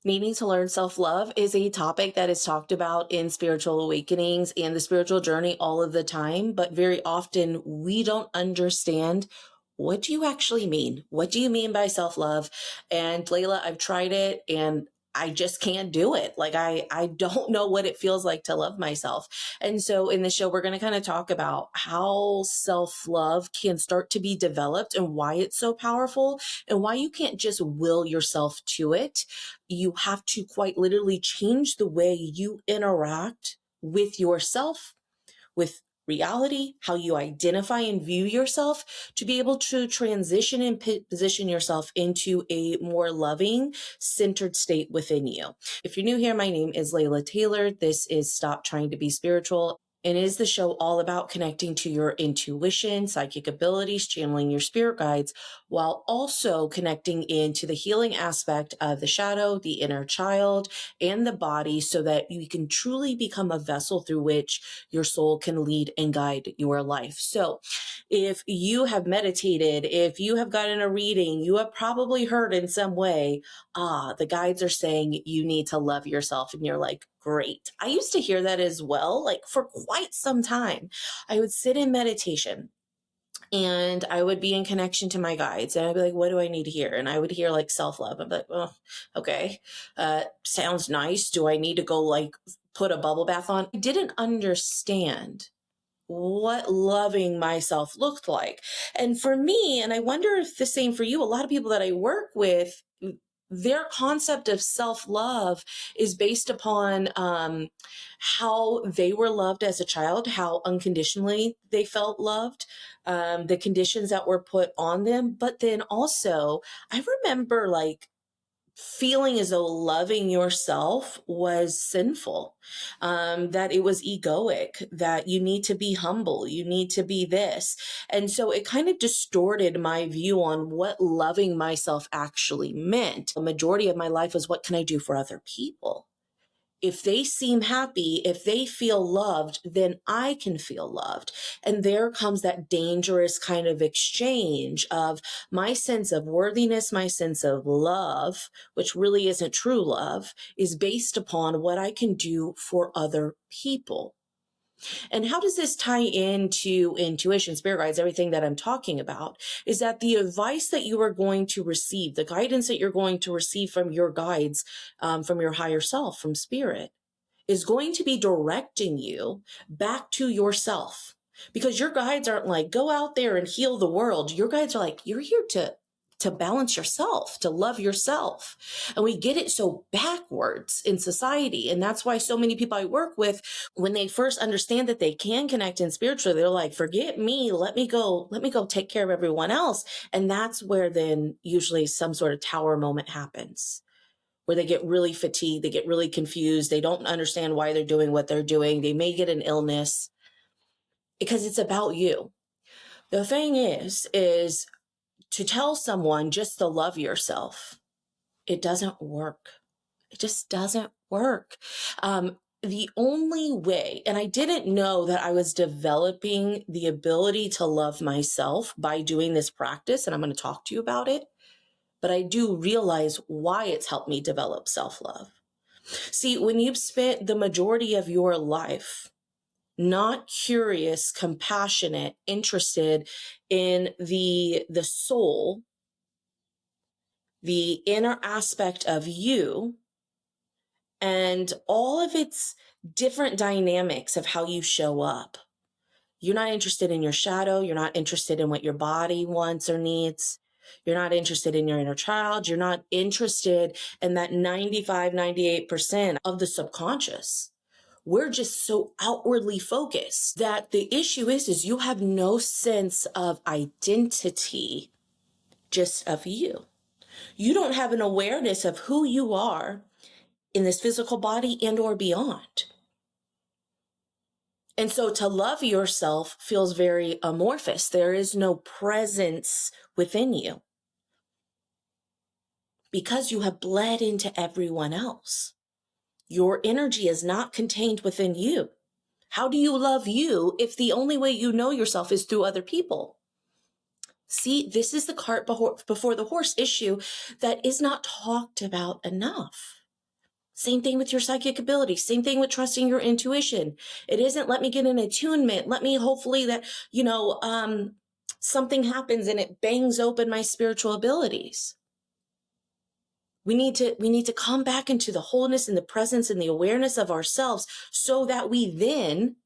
Needing to learn self-love is a topic that is talked about in spiritual awakenings and the spiritual journey all of the time, but very often we don't understand, what do you actually mean? What do you mean by self-love? And Layla, I've tried it and I just can't do it. Like I don't know what it feels like to love myself. And so in the show, we're going to kind of talk about how self-love can start to be developed and why it's so powerful and why you can't just will yourself to it. You have to quite literally change the way you interact with yourself, with reality, how you identify and view yourself, to be able to transition and position yourself into a more loving, centered state within you. If you're new here, my name is Layla Taylor. This is Stop Trying to Be Spiritual. And it is the show all about connecting to your intuition, psychic abilities, channeling your spirit guides, while also connecting into the healing aspect of the shadow, the inner child, and the body, so that you can truly become a vessel through which your soul can lead and guide your life. So if you have meditated, if you have gotten a reading, you have probably heard in some way, the guides are saying you need to love yourself. And you're like, great. I used to hear that as well, like for quite some time. I would sit in meditation and I would be in connection to my guides and I'd be like, what do I need to hear? And I would hear like self-love. I'm like, oh, okay. Sounds nice. Do I need to go like put a bubble bath on? I didn't understand what loving myself looked like. And for me, and I wonder if the same for you, a lot of people that I work with, their concept of self-love is based upon how they were loved as a child, how unconditionally they felt loved, the conditions that were put on them. But then also, I remember like feeling as though loving yourself was sinful, that it was egoic, that you need to be humble, you need to be this. And so it kind of distorted my view on what loving myself actually meant. The majority of my life was, what can I do for other people? If they seem happy, if they feel loved, then I can feel loved. And there comes that dangerous kind of exchange of my sense of worthiness, my sense of love, which really isn't true love, is based upon what I can do for other people. And how does this tie into intuition, spirit guides, everything that I'm talking about? Is that the advice that you are going to receive, the guidance that you're going to receive from your guides, from your higher self, from spirit, is going to be directing you back to yourself. Because your guides aren't like, go out there and heal the world. Your guides are like, you're here to balance yourself, to love yourself. And we get it so backwards in society. And that's why so many people I work with, when they first understand that they can connect in spiritually, they're like, forget me, let me go take care of everyone else. And that's where then usually some sort of tower moment happens, where they get really fatigued, they get really confused, they don't understand why they're doing what they're doing. They may get an illness because it's about you. The thing is to tell someone just to love yourself, it doesn't work. It just doesn't work. The only way, and I didn't know that I was developing the ability to love myself by doing this practice, and I'm going to talk to you about it, but I do realize why it's helped me develop self-love. See, when you've spent the majority of your life not curious, compassionate, interested in the soul, the inner aspect of you, and all of its different dynamics of how you show up. You're not interested in your shadow. You're not interested in what your body wants or needs. You're not interested in your inner child. You're not interested in that 95, 98% of the subconscious. We're just so outwardly focused that the issue is you have no sense of identity, just of you. You don't have an awareness of who you are in this physical body and or beyond. And so to love yourself feels very amorphous. There is no presence within you because you have bled into everyone else. Your energy is not contained within you. How do you love you if the only way you know yourself is through other people? See, this is the cart before the horse issue that is not talked about enough. Same thing with your psychic ability. Same thing with trusting your intuition. It isn't let me get an attunement. Let me hopefully that, something happens and it bangs open my spiritual abilities. We need to come back into the wholeness and the presence and the awareness of ourselves so that we then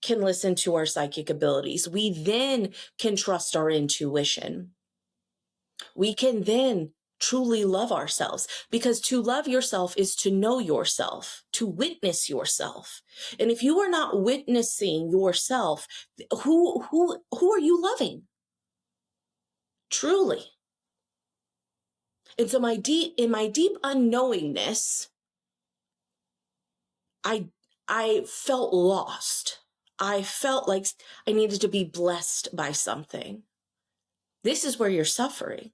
can listen to our psychic abilities. We then can trust our intuition. We can then truly love ourselves, because to love yourself is to know yourself, to witness yourself. And if you are not witnessing yourself, who are you loving? Truly. And so in my deep unknowingness, I felt lost. I felt like I needed to be blessed by something. This is where you're suffering.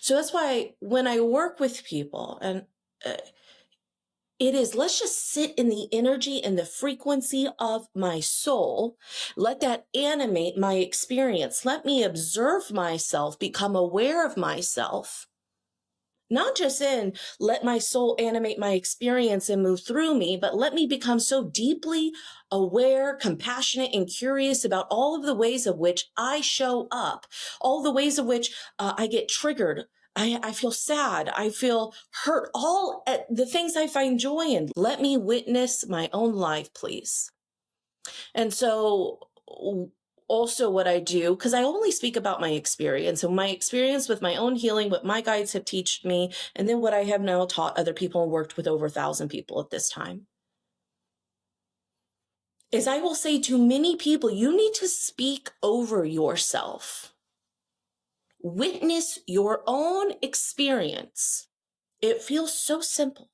So that's why when I work with people, and it is, let's just sit in the energy and the frequency of my soul. Let that animate my experience. Let me observe myself, become aware of myself. Not just in let my soul animate my experience and move through me, but let me become so deeply aware, compassionate, and curious about all of the ways of which I show up, all the ways of which I get triggered. I feel sad. I feel hurt. All the things I find joy in. Let me witness my own life, please. And so also what I do, because I only speak about my experience, so my experience with my own healing, what my guides have taught me, and then what I have now taught other people and worked with over 1,000 people at this time, is I will say to many people, you need to speak over yourself. Witness your own experience. It feels so simple.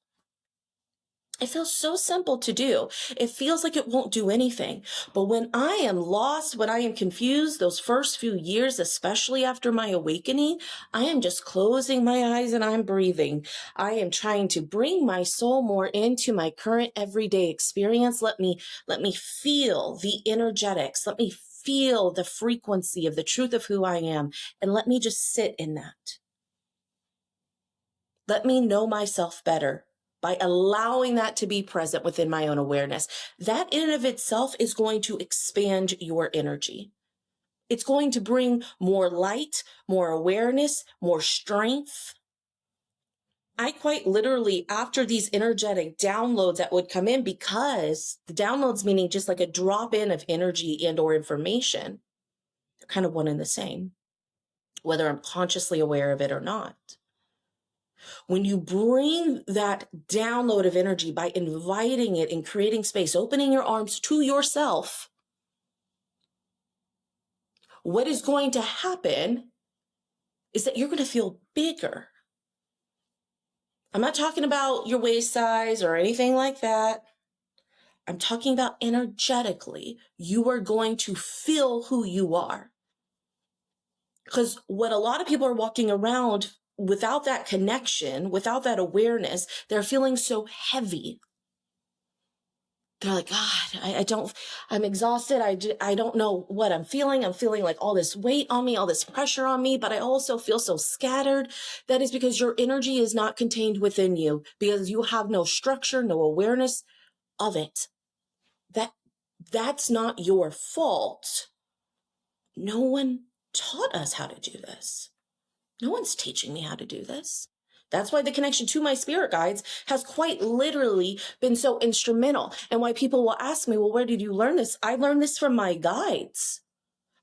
It feels so simple to do. It feels like it won't do anything. But when I am lost, when I am confused, those first few years, especially after my awakening, I am just closing my eyes and I'm breathing. I am trying to bring my soul more into my current everyday experience. Let me feel the energetics. Let me feel the frequency of the truth of who I am. And let me just sit in that. Let me know myself better by allowing that to be present within my own awareness. That in and of itself is going to expand your energy. It's going to bring more light, more awareness, more strength. I quite literally, after these energetic downloads that would come in, because the downloads meaning just like a drop in of energy and or information, they're kind of one and the same, whether I'm consciously aware of it or not. When you bring that download of energy by inviting it and creating space, opening your arms to yourself, what is going to happen is that you're going to feel bigger. I'm not talking about your waist size or anything like that. I'm talking about energetically. You are going to feel who you are. Because what a lot of people are walking around without that connection, without that awareness, they're feeling so heavy. They're like, God, I'm exhausted. I don't know what I'm feeling. I'm feeling like all this weight on me, all this pressure on me, but I also feel so scattered. That is because your energy is not contained within you, because you have no structure, no awareness of it. That's not your fault. No one taught us how to do this. No one's teaching me how to do this. That's why the connection to my spirit guides has quite literally been so instrumental. And why people will ask me, well, where did you learn this? I learned this from my guides.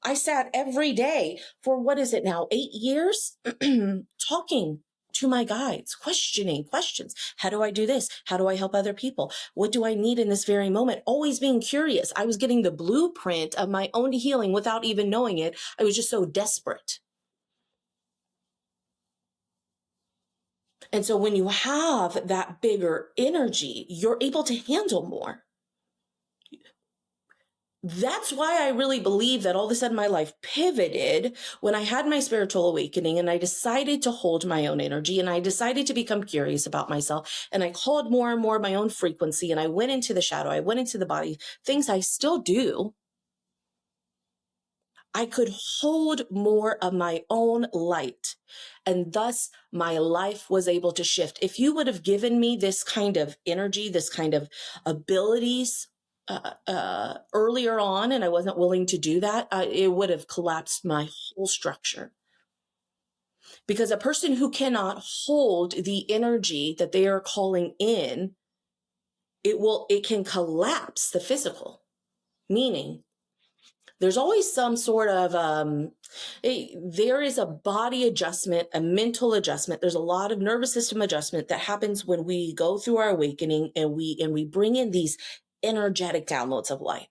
I sat every day for, what is it now, 8 years, talking to my guides, questioning questions. How do I do this? How do I help other people? What do I need in this very moment? Always being curious. I was getting the blueprint of my own healing without even knowing it. I was just so desperate. And so when you have that bigger energy, you're able to handle more. That's why I really believe that all of a sudden my life pivoted when I had my spiritual awakening and I decided to hold my own energy and I decided to become curious about myself and I called more and more my own frequency and I went into the shadow, I went into the body, things I still do. I could hold more of my own light. And thus my life was able to shift. If you would have given me this kind of energy, this kind of abilities earlier on, and I wasn't willing to do that, it would have collapsed my whole structure. Because a person who cannot hold the energy that they are calling in, it can collapse the physical. Meaning, there's always some sort of, there is a body adjustment, a mental adjustment. There's a lot of nervous system adjustment that happens when we go through our awakening and we bring in these energetic downloads of light.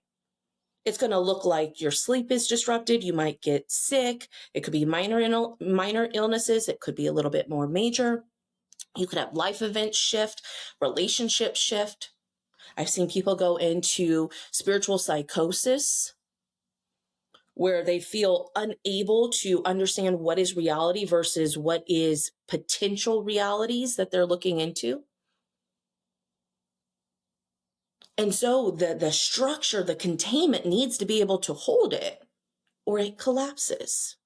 It's going to look like your sleep is disrupted. You might get sick. It could be minor illnesses. It could be a little bit more major. You could have life events shift, relationships shift. I've seen people go into spiritual psychosis where they feel unable to understand what is reality versus what is potential realities that they're looking into. And so the structure, the containment needs to be able to hold it or it collapses.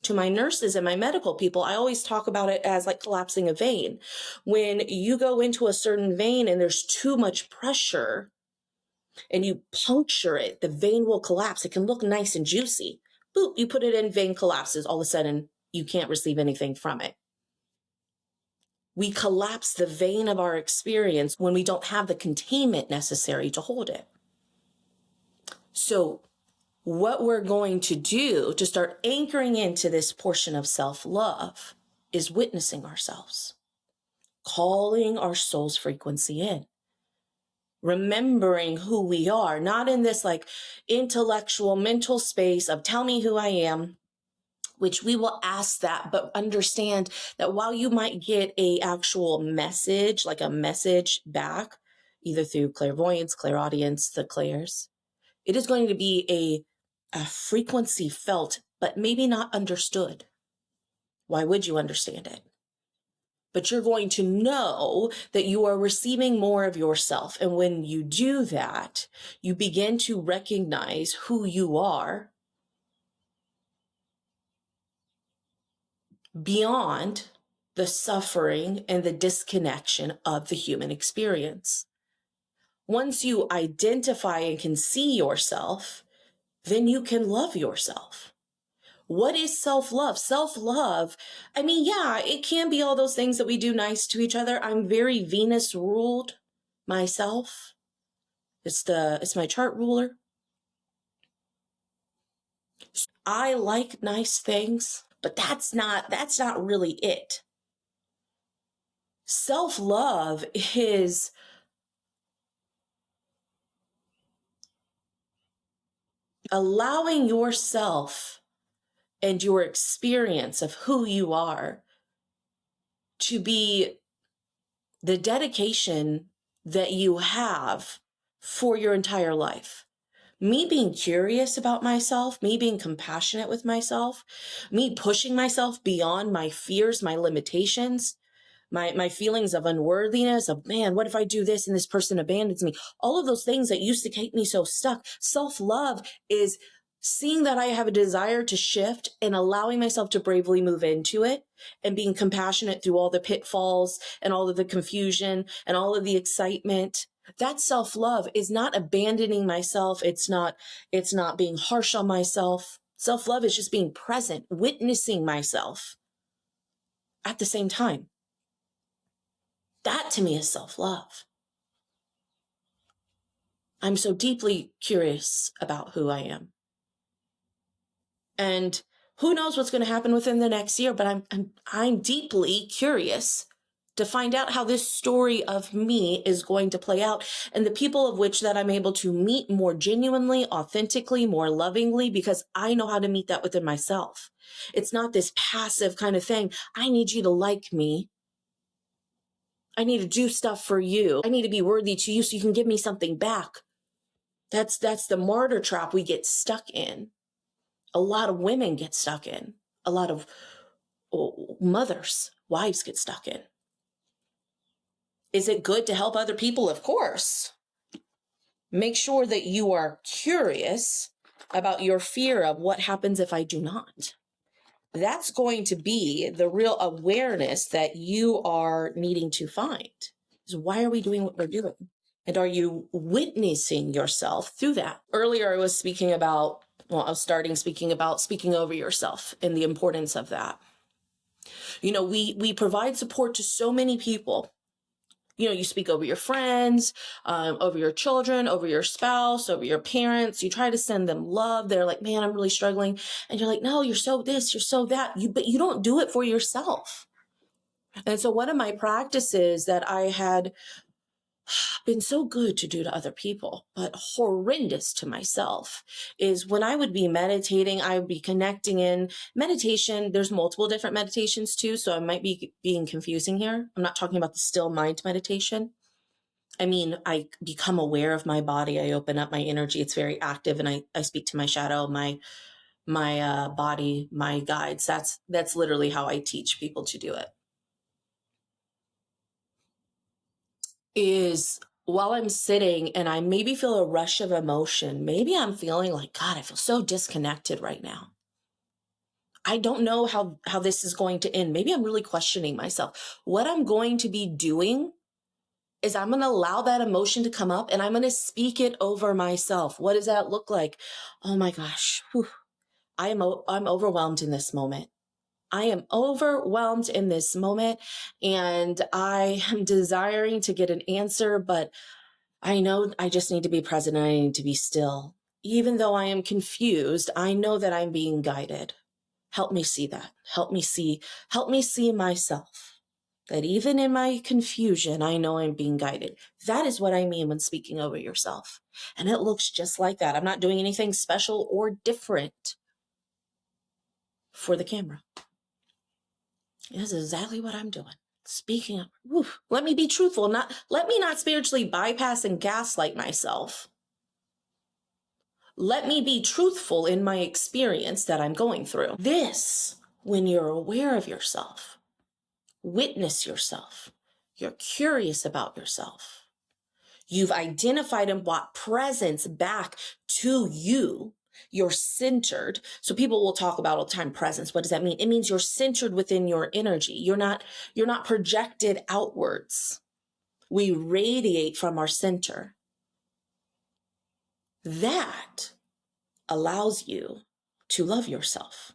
To my nurses and my medical people, I always talk about it as like collapsing a vein. When you go into a certain vein and there's too much pressure and you puncture it, the vein will collapse. It can look nice and juicy. Boop, you put it in, vein collapses. All of a sudden, you can't receive anything from it. We collapse the vein of our experience when we don't have the containment necessary to hold it. So what we're going to do to start anchoring into this portion of self-love is witnessing ourselves, calling our soul's frequency in, remembering who we are, not in this like intellectual mental space of tell me who I am, which we will ask that, but understand that while you might get a actual message, like a message back, either through clairvoyance, clairaudience, the clairs, it is going to be a frequency felt, but maybe not understood. Why would you understand it? But you're going to know that you are receiving more of yourself. And when you do that, you begin to recognize who you are beyond the suffering and the disconnection of the human experience. Once you identify and can see yourself, then you can love yourself. What is self-love? Self-love, I mean, yeah, it can be all those things that we do nice to each other. I'm very Venus ruled myself. It's my chart ruler. I like nice things, but that's not really it. Self-love is allowing yourself and your experience of who you are to be the dedication that you have for your entire life. Me being curious about myself, me being compassionate with myself, me pushing myself beyond my fears, my limitations, my feelings of unworthiness, of man, what if I do this and this person abandons me? All of those things that used to keep me so stuck. Self-love is seeing that I have a desire to shift and allowing myself to bravely move into it and being compassionate through all the pitfalls and all of the confusion and all of the excitement. That self-love is not abandoning myself. It's not being harsh on myself. Self-love is just being present, witnessing myself at the same time. That to me is self-love. I'm so deeply curious about who I am. And who knows what's going to happen within the next year, but I'm deeply curious to find out how this story of me is going to play out and the people of which that I'm able to meet more genuinely, authentically, more lovingly, because I know how to meet that within myself. It's not this passive kind of thing. I need you to like me. I need to do stuff for you. I need to be worthy to you so you can give me something back. That's the martyr trap we get stuck in. A lot of women get stuck in. A lot of mothers, wives get stuck in. Is it good to help other people? Of course. Make sure that you are curious about your fear of what happens if I do not. That's going to be the real awareness that you are needing to find. Is why are we doing what we're doing? And are you witnessing yourself through that? Earlier, I was speaking about speaking over yourself and the importance of that. We provide support to so many people. You speak over your friends, over your children, over your spouse, over your parents. You try to send them love. They're like, man, I'm really struggling. And you're like, no, you're so this, you're so that. But you don't do it for yourself. And so one of my practices that I had been so good to do to other people, but horrendous to myself, is when I would be meditating, I would be connecting in meditation. There's multiple different meditations too, so I might be being confusing here. I'm not talking about the still mind meditation. I mean, I become aware of my body. I open up my energy. It's very active, and I speak to my shadow, my body, my guides. That's literally how I teach people to do it. Is while I'm sitting and I maybe feel a rush of emotion, maybe I'm feeling like, God, I feel so disconnected right now. I don't know how this is going to end. Maybe I'm really questioning myself. What I'm going to be doing is I'm going to allow that emotion to come up and I'm going to speak it over myself. What does that look like? Oh my gosh. Whew. I'm overwhelmed in this moment. I am overwhelmed in this moment, and I am desiring to get an answer, but I know I just need to be present and I need to be still. Even though I am confused, I know that I'm being guided. Help me see that. Help me see myself. That even in my confusion, I know I'm being guided. That is what I mean when speaking over yourself. And it looks just like that. I'm not doing anything special or different for the camera. This is exactly what I'm doing. Speaking up. Let me be truthful. Let me not spiritually bypass and gaslight myself. Let me be truthful in my experience that I'm going through. This, when you're aware of yourself, witness yourself, you're curious about yourself, you've identified and brought presence back to you. You're centered. So people will talk about all the time presence. What does that mean? It means you're centered within your energy. You're not projected outwards. We radiate from our center. That allows you to love yourself.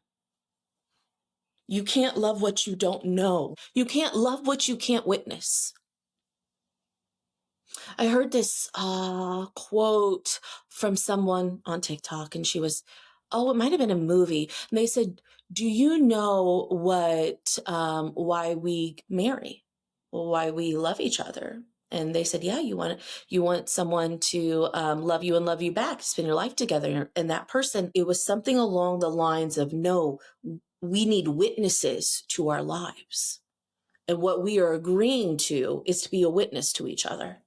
You can't love what you don't know. You can't love what you can't witness. I heard this quote from someone on TikTok, and it might have been a movie. And they said, do you know why we marry? Why we love each other? And they said, yeah, you want someone to love you and love you back, spend your life together. And that person, it was something along the lines of, no, we need witnesses to our lives. And what we are agreeing to is to be a witness to each other.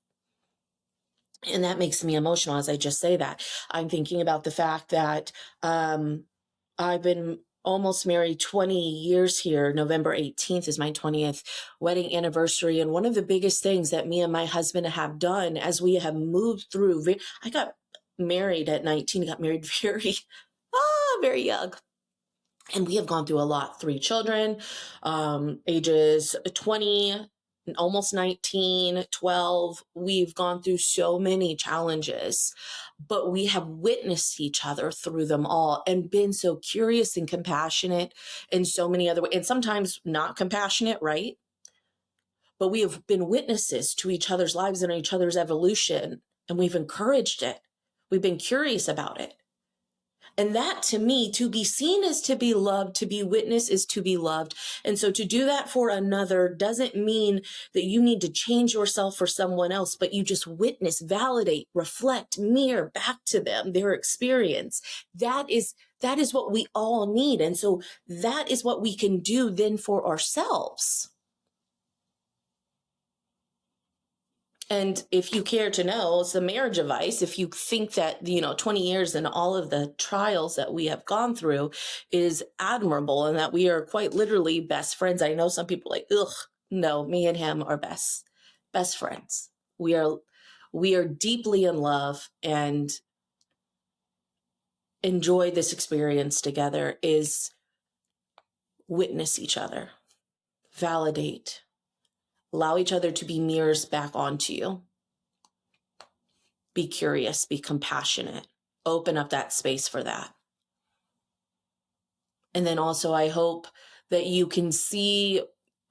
And that makes me emotional as I just say that. I'm thinking about the fact that I've been almost married 20 years here. November 18th is my 20th wedding anniversary. And one of the biggest things that me and my husband have done as we have moved through, I got married at 19, got married very young. And we have gone through a lot. 3 children, ages 20, almost 19, 12. We've gone through so many challenges, but we have witnessed each other through them all and been so curious and compassionate in so many other ways. And sometimes not compassionate, right? But we have been witnesses to each other's lives and each other's evolution, and we've encouraged it. We've been curious about it. And that, to me, to be seen is to be loved, to be witnessed is to be loved. And so to do that for another doesn't mean that you need to change yourself for someone else, but you just witness, validate, reflect, mirror back to them their experience. That is what we all need. And so that is what we can do then for ourselves. And if you care to know, it's a marriage advice. If you think that, 20 years and all of the trials that we have gone through is admirable and that we are quite literally best friends. I know some people are like, ugh, no, me and him are best friends. We are deeply in love, and enjoy this experience together is witness each other, validate, allow each other to be mirrors back onto you. Be curious, be compassionate, open up that space for that. And then also, I hope that you can see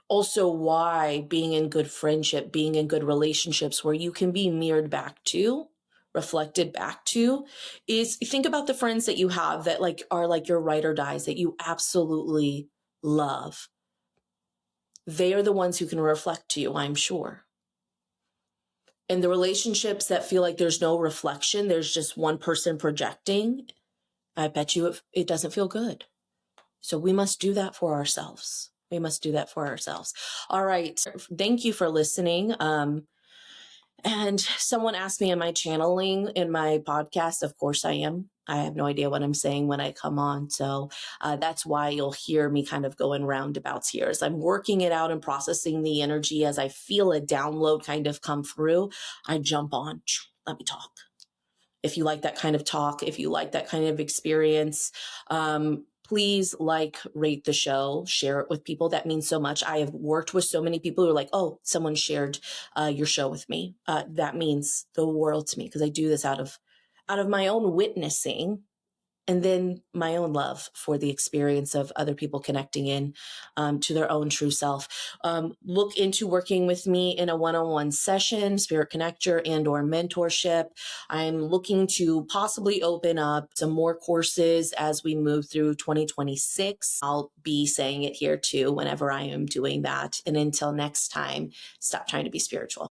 also why being in good friendship, being in good relationships where you can be mirrored back to, reflected back to, is think about the friends that you have that are like your ride or dies that you absolutely love. They are the ones who can reflect to you, I'm sure. And the relationships that feel like there's no reflection, there's just one person projecting, I bet you it doesn't feel good. So we must do that for ourselves. We must do that for ourselves. All right. Thank you for listening. And someone asked me, am I channeling in my podcast? Of course I am. I have no idea what I'm saying when I come on. So that's why you'll hear me kind of going roundabouts here. As I'm working it out and processing the energy, as I feel a download kind of come through, I jump on. Let me talk. If you like that kind of talk, if you like that kind of experience, please rate the show, share it with people. That means so much. I have worked with so many people who are like, oh, someone shared your show with me. That means the world to me because I do this out of my own witnessing and then my own love for the experience of other people connecting in to their own true self. Look into working with me in a one-on-one session, Spirit Connector and or mentorship. I'm looking to possibly open up some more courses as we move through 2026. I'll be saying it here too whenever I am doing that. And until next time, stop trying to be spiritual.